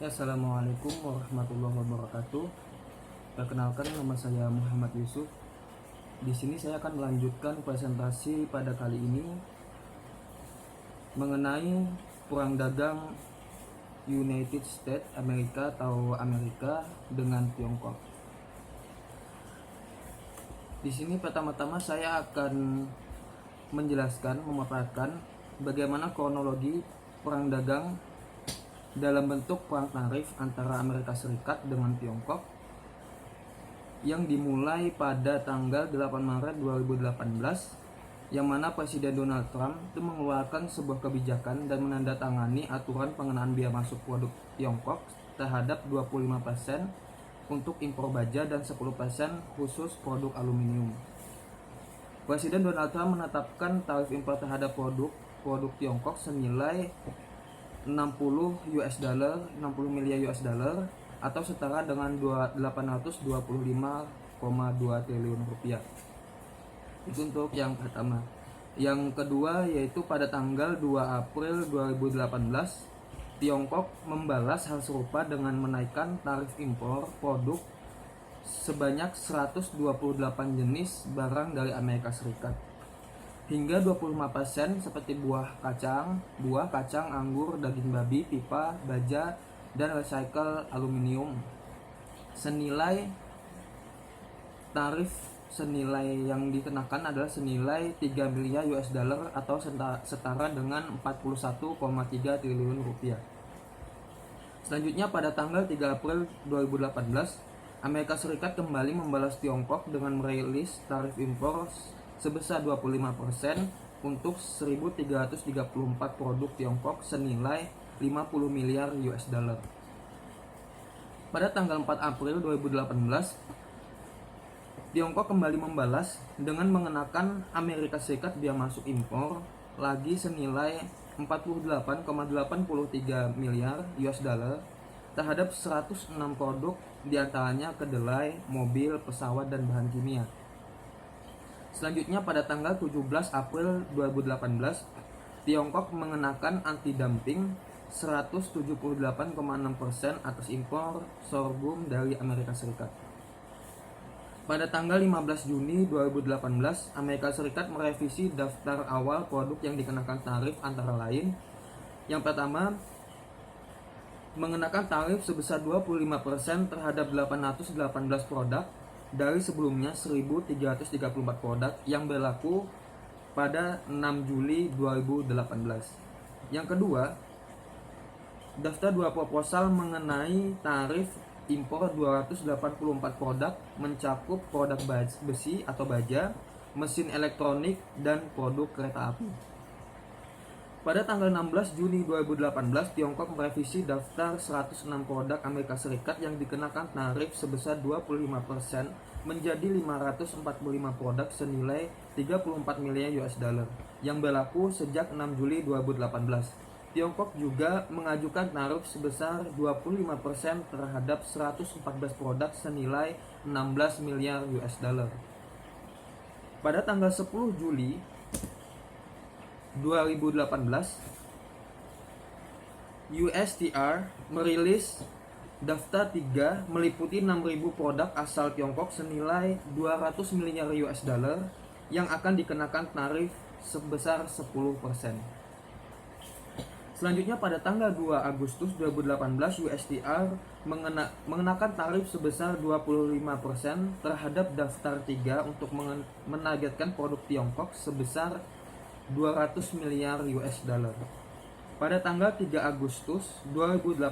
Ya, Assalamualaikum warahmatullahi wabarakatuh. Perkenalkan, nama saya Muhammad Yusuf. Di sini saya akan melanjutkan presentasi pada kali ini mengenai perang dagang United States Amerika atau Amerika dengan Tiongkok. Di sini pertama-tama saya akan menjelaskan, memaparkan bagaimana kronologi perang dagang dalam bentuk perang tarif antara Amerika Serikat dengan Tiongkok yang dimulai pada tanggal 8 Maret 2018, yang mana Presiden Donald Trump itu mengeluarkan sebuah kebijakan dan menandatangani aturan pengenaan biaya masuk produk Tiongkok terhadap 25% untuk impor baja dan 10% khusus produk aluminium. Presiden Donald Trump menetapkan tarif impor terhadap produk Tiongkok senilai 60 miliar US dollar atau setara dengan 825,2 triliun rupiah. Itu untuk yang pertama. Yang kedua yaitu pada tanggal 2 April 2018, Tiongkok membalas hal serupa dengan menaikkan tarif impor produk sebanyak 128 jenis barang dari Amerika Serikat hingga 25% seperti buah kacang, anggur, daging babi, pipa, baja, dan recycle aluminium. Tarif senilai yang dikenakan adalah senilai 3 miliar US dollar atau setara dengan 41,3 triliun rupiah. Selanjutnya pada tanggal 3 April 2018, Amerika Serikat kembali membalas Tiongkok dengan merilis tarif impor sebesar 25% untuk 1.334 produk Tiongkok senilai 50 miliar US dollar. Pada tanggal 4 April 2018, Tiongkok kembali membalas dengan mengenakan Amerika Serikat biaya masuk impor lagi senilai 48,83 miliar US dollar terhadap 106 produk, diantaranya kedelai, mobil, pesawat, dan bahan kimia. Selanjutnya pada tanggal 17 April 2018, Tiongkok mengenakan anti-dumping 178,6% atas impor sorghum dari Amerika Serikat. Pada tanggal 15 Juni 2018, Amerika Serikat merevisi daftar awal produk yang dikenakan tarif antara lain. Yang pertama, mengenakan tarif sebesar 25% terhadap 818 produk dari sebelumnya 1.334 produk yang berlaku pada 6 Juli 2018. Yang kedua, daftar 2 proposal mengenai tarif impor 284 produk mencakup produk besi atau baja, mesin elektronik, dan produk kereta api. Pada tanggal 16 Juni 2018, Tiongkok merevisi daftar 106 produk Amerika Serikat yang dikenakan tarif sebesar 25% menjadi 545 produk senilai 34 miliar US dollar yang berlaku sejak 6 Juli 2018. Tiongkok juga mengajukan tarif sebesar 25% terhadap 114 produk senilai 16 miliar US dollar. Pada tanggal 10 Juli 2018, USTR merilis daftar 3 meliputi 6.000 produk asal Tiongkok senilai 200 miliar US dollar yang akan dikenakan tarif sebesar 10%. Selanjutnya pada tanggal 2 Agustus 2018, USTR mengenakan tarif sebesar 25% terhadap daftar 3 untuk menargetkan produk Tiongkok sebesar 200 miliar US dollar. Pada tanggal 3 Agustus 2018,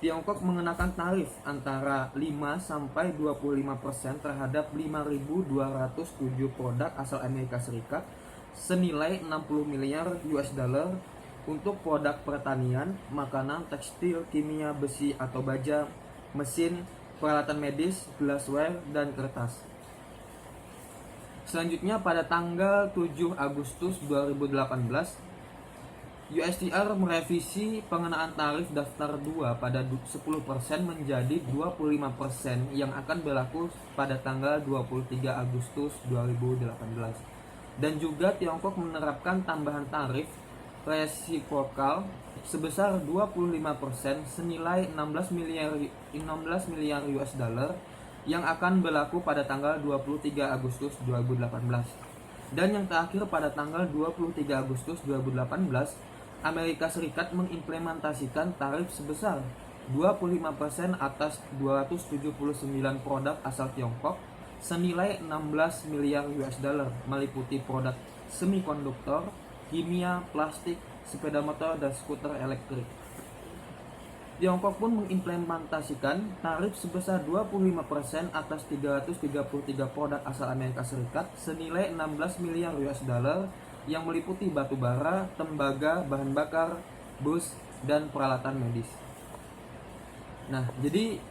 Tiongkok mengenakan tarif antara 5 sampai 25% terhadap 5.207 produk asal Amerika Serikat senilai 60 miliar US dollar untuk produk pertanian, makanan, tekstil, kimia, besi atau baja, mesin, peralatan medis, glassware, dan kertas. Selanjutnya pada tanggal 7 Agustus 2018, USTR merevisi pengenaan tarif daftar 2 pada 10% menjadi 25% yang akan berlaku pada tanggal 23 Agustus 2018. Dan juga Tiongkok menerapkan tambahan tarif resiprokal sebesar 25% senilai 16 miliar US dollar yang akan berlaku pada tanggal 23 Agustus 2018. Dan yang terakhir pada tanggal 23 Agustus 2018, Amerika Serikat mengimplementasikan tarif sebesar 25% atas 279 produk asal Tiongkok senilai 16 miliar US dollar meliputi produk semikonduktor, kimia, plastik, sepeda motor, dan skuter elektrik. Tiongkok pun mengimplementasikan tarif sebesar 25% atas 333 produk asal Amerika Serikat senilai 16 miliar US dollar yang meliputi batu bara, tembaga, bahan bakar, bus, dan peralatan medis. Nah, jadi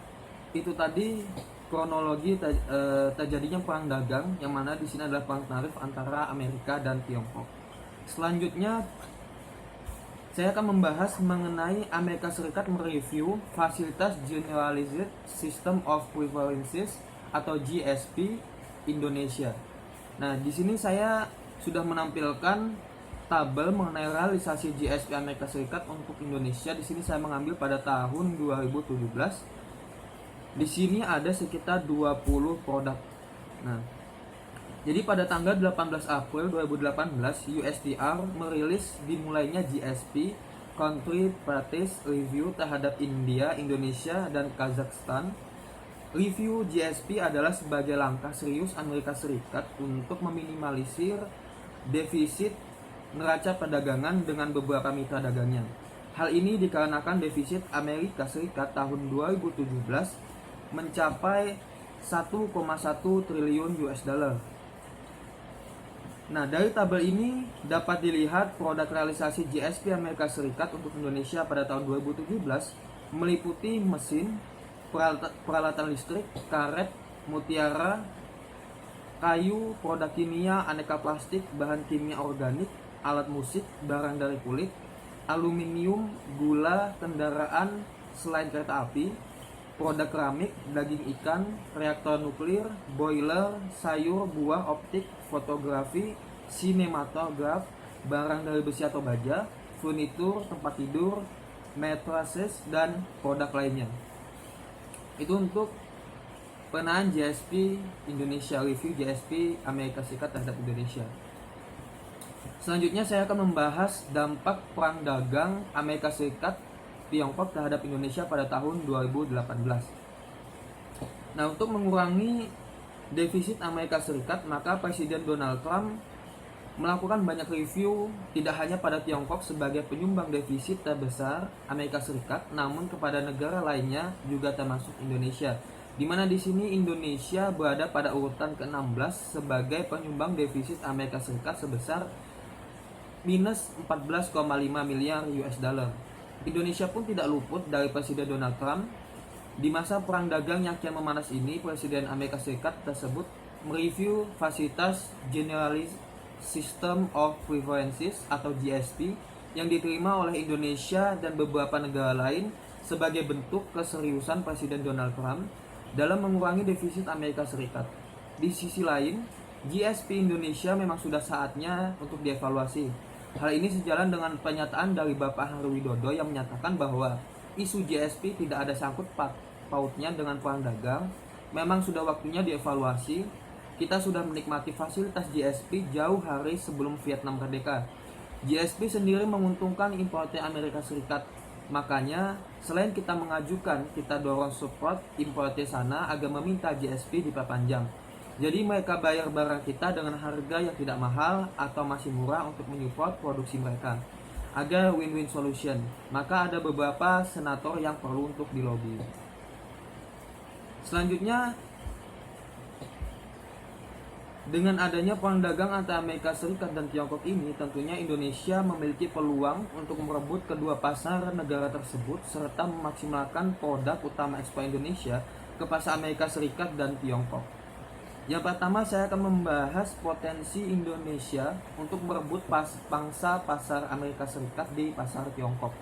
itu tadi kronologi terjadinya perang dagang, yang mana di sini adalah perang tarif antara Amerika dan Tiongkok. Selanjutnya saya akan membahas mengenai Amerika Serikat mereview Fasilitas Generalized System of Preferences atau GSP Indonesia. Nah, di sini saya sudah menampilkan tabel mengenai realisasi GSP Amerika Serikat untuk Indonesia. Di sini saya mengambil pada tahun 2017. Di sini ada sekitar 20 produk. Nah, jadi pada tanggal 18 April 2018, USTR merilis dimulainya GSP Country Practice Review terhadap India, Indonesia, dan Kazakhstan. Review GSP adalah sebagai langkah serius Amerika Serikat untuk meminimalisir defisit neraca perdagangan dengan beberapa mitra dagangnya. Hal ini dikarenakan defisit Amerika Serikat tahun 2017 mencapai 1,1 triliun US dollar. Nah, dari tabel ini dapat dilihat produk realisasi GSP Amerika Serikat untuk Indonesia pada tahun 2017 meliputi mesin, peralatan listrik, karet, mutiara, kayu, produk kimia, aneka plastik, bahan kimia organik, alat musik, barang dari kulit, aluminium, gula, kendaraan selain kereta api, produk keramik, daging ikan, reaktor nuklir, boiler, sayur, buah, optik, fotografi, sinematograf, barang dari besi atau baja, furnitur, tempat tidur, mattresses, dan produk lainnya. Itu untuk penanganan GSP Indonesia, review GSP Amerika Serikat terhadap Indonesia. Selanjutnya saya akan membahas dampak perang dagang Amerika Serikat Tiongkok terhadap Indonesia pada tahun 2018. Nah, untuk mengurangi defisit Amerika Serikat, maka Presiden Donald Trump melakukan banyak review tidak hanya pada Tiongkok sebagai penyumbang defisit terbesar Amerika Serikat, namun kepada negara lainnya juga termasuk Indonesia. Di mana di sini Indonesia berada pada urutan ke-16 sebagai penyumbang defisit Amerika Serikat sebesar minus 14,5 miliar US dollar. Indonesia pun tidak luput dari Presiden Donald Trump. Di masa perang dagang yang kian memanas ini, Presiden Amerika Serikat tersebut mereview Fasilitas Generalized System of Preferences atau GSP yang diterima oleh Indonesia dan beberapa negara lain sebagai bentuk keseriusan Presiden Donald Trump dalam mengurangi defisit Amerika Serikat. Di sisi lain, GSP Indonesia memang sudah saatnya untuk dievaluasi. Hal ini sejalan dengan pernyataan dari Bapak Heru Widodo yang menyatakan bahwa isu GSP tidak ada sangkut pautnya dengan perang dagang. Memang sudah waktunya dievaluasi. Kita sudah menikmati fasilitas GSP jauh hari sebelum Vietnam merdeka. GSP sendiri menguntungkan importer Amerika Serikat. Makanya, selain kita mengajukan, kita dorong support importer sana agar meminta GSP diperpanjang. Jadi mereka bayar barang kita dengan harga yang tidak mahal atau masih murah untuk menyupport produksi mereka agar win-win solution. Maka ada beberapa senator yang perlu untuk dilobi. Selanjutnya, dengan adanya perang dagang antara Amerika Serikat dan Tiongkok ini, tentunya Indonesia memiliki peluang untuk merebut kedua pasar negara tersebut serta memaksimalkan produk utama ekspor Indonesia ke pasar Amerika Serikat dan Tiongkok. Yang pertama, saya akan membahas potensi Indonesia untuk merebut pangsa pasar Amerika Serikat di pasar Tiongkok.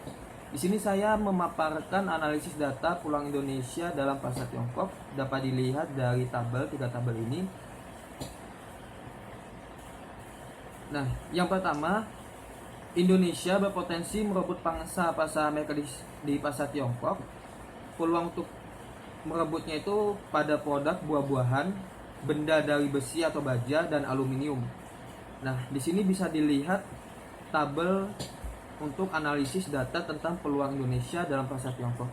Di sini saya memaparkan analisis data peluang Indonesia dalam pasar Tiongkok, dapat dilihat dari tiga tabel ini. Nah, yang pertama, Indonesia berpotensi merebut pangsa pasar Amerika di pasar Tiongkok. Peluang untuk merebutnya itu pada produk buah-buahan, benda dari besi atau baja, dan aluminium. Nah, di sini bisa dilihat tabel untuk analisis data tentang peluang Indonesia dalam pasar Tiongkok.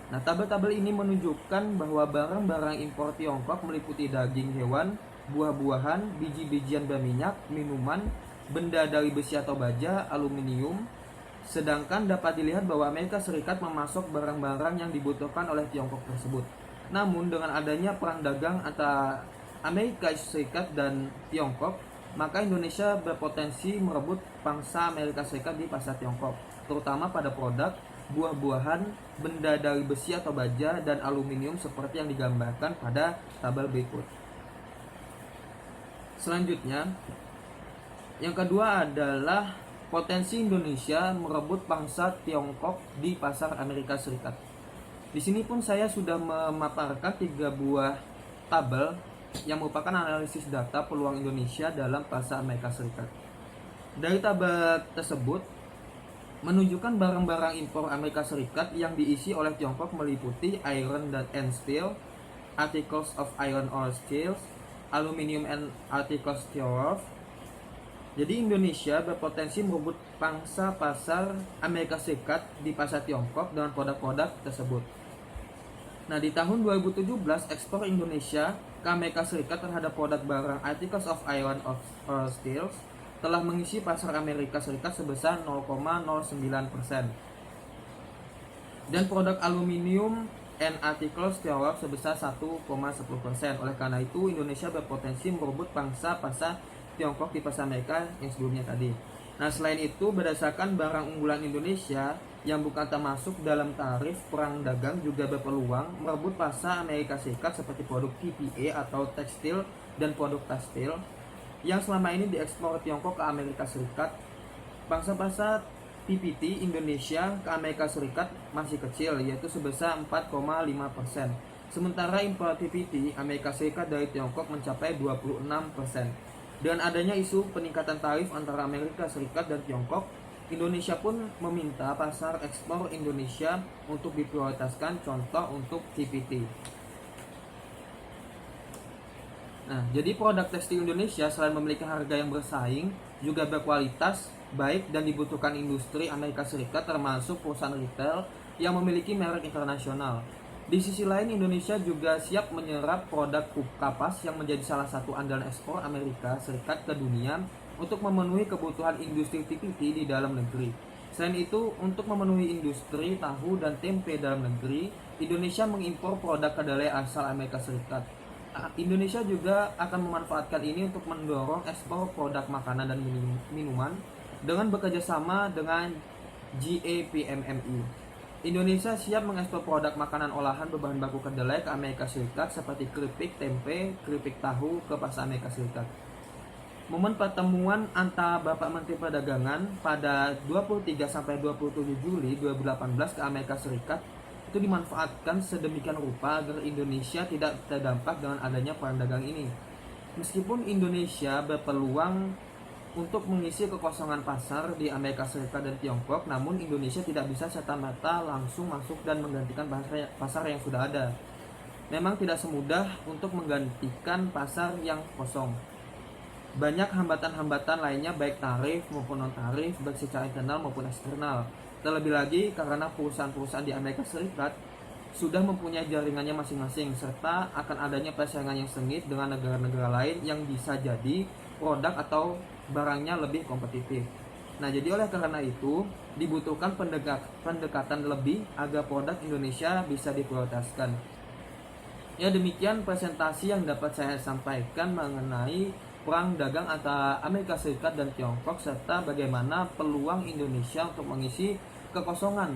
Nah, tabel-tabel ini menunjukkan bahwa barang-barang impor Tiongkok meliputi daging hewan, buah-buahan, biji-bijian berminyak, minuman, benda dari besi atau baja, aluminium. Sedangkan dapat dilihat bahwa Amerika Serikat memasok barang-barang yang dibutuhkan oleh Tiongkok tersebut. Namun dengan adanya perang dagang antara Amerika Serikat dan Tiongkok, maka Indonesia berpotensi merebut pangsa Amerika Serikat di pasar Tiongkok, terutama pada produk buah-buahan, benda dari besi atau baja, dan aluminium seperti yang digambarkan pada tabel berikut. Selanjutnya, yang kedua adalah potensi Indonesia merebut pangsa Tiongkok di pasar Amerika Serikat. Di sini pun saya sudah memaparkan 3 buah tabel yang merupakan analisis data peluang Indonesia dalam pasar Amerika Serikat. Dari tabel tersebut menunjukkan barang-barang impor Amerika Serikat yang diisi oleh Tiongkok meliputi iron and steel, articles of iron or steel, aluminium and articles thereof. Jadi Indonesia berpotensi merebut pangsa pasar Amerika Serikat di pasar Tiongkok dengan produk-produk tersebut. Nah, di tahun 2017 ekspor Indonesia ke Amerika Serikat terhadap produk barang articles of iron or steel telah mengisi pasar Amerika Serikat sebesar 0,09%. Dan produk aluminium and articles thereof sebesar 1,10%. Oleh karena itu, Indonesia berpotensi merebut pangsa pasar Tiongkok di pasar Amerika yang sebelumnya tadi. Nah, selain itu, berdasarkan barang unggulan Indonesia yang bukan termasuk dalam tarif perang dagang juga berpeluang merebut pasar Amerika Serikat seperti produk TPA atau tekstil dan produk tekstil yang selama ini diekspor Tiongkok ke Amerika Serikat. Pangsa pasar PPT Indonesia ke Amerika Serikat masih kecil, yaitu sebesar 4,5%. Sementara impor PPT Amerika Serikat dari Tiongkok mencapai 26%. Dengan adanya isu peningkatan tarif antara Amerika Serikat dan Tiongkok, Indonesia pun meminta pasar ekspor Indonesia untuk diprioritaskan, contoh untuk TPT. Nah, jadi produk tekstil Indonesia selain memiliki harga yang bersaing, juga berkualitas baik dan dibutuhkan industri Amerika Serikat termasuk perusahaan retail yang memiliki merek internasional. Di sisi lain, Indonesia juga siap menyerap produk kapas yang menjadi salah satu andalan ekspor Amerika Serikat ke dunia untuk memenuhi kebutuhan industri TPT di dalam negeri. Selain itu, untuk memenuhi industri tahu dan tempe dalam negeri, Indonesia mengimpor produk kedelai asal Amerika Serikat. Indonesia juga akan memanfaatkan ini untuk mendorong ekspor produk makanan dan minuman dengan bekerja sama dengan GAPMMI. Indonesia siap mengekspor produk makanan olahan berbahan baku kedelai ke Amerika Serikat seperti keripik tempe, keripik tahu ke pasar Amerika Serikat. Momen pertemuan antara Bapak Menteri Perdagangan pada 23-27 Juli 2018 ke Amerika Serikat itu dimanfaatkan sedemikian rupa agar Indonesia tidak terdampak dengan adanya perang dagang ini. Meskipun Indonesia berpeluang untuk mengisi kekosongan pasar di Amerika Serikat dan Tiongkok, namun Indonesia tidak bisa serta-merta langsung masuk dan menggantikan pasar yang sudah ada. Memang tidak semudah untuk menggantikan pasar yang kosong. Banyak hambatan-hambatan lainnya baik tarif maupun non-tarif, baik secara internal maupun eksternal. Terlebih lagi karena perusahaan-perusahaan di Amerika Serikat sudah mempunyai jaringannya masing-masing, serta akan adanya persaingan yang sengit dengan negara-negara lain yang bisa jadi produk atau barangnya lebih kompetitif. Nah, jadi oleh karena itu dibutuhkan pendekatan lebih agar produk Indonesia bisa diprioritaskan. Ya, demikian presentasi yang dapat saya sampaikan mengenai perang dagang antara Amerika Serikat dan Tiongkok serta bagaimana peluang Indonesia untuk mengisi kekosongan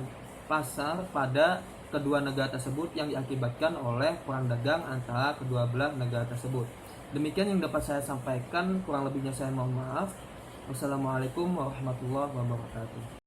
pasar pada kedua negara tersebut yang diakibatkan oleh perang dagang antara kedua belah negara tersebut. Demikian yang dapat saya sampaikan, kurang lebihnya saya mohon maaf. Wassalamualaikum warahmatullahi wabarakatuh.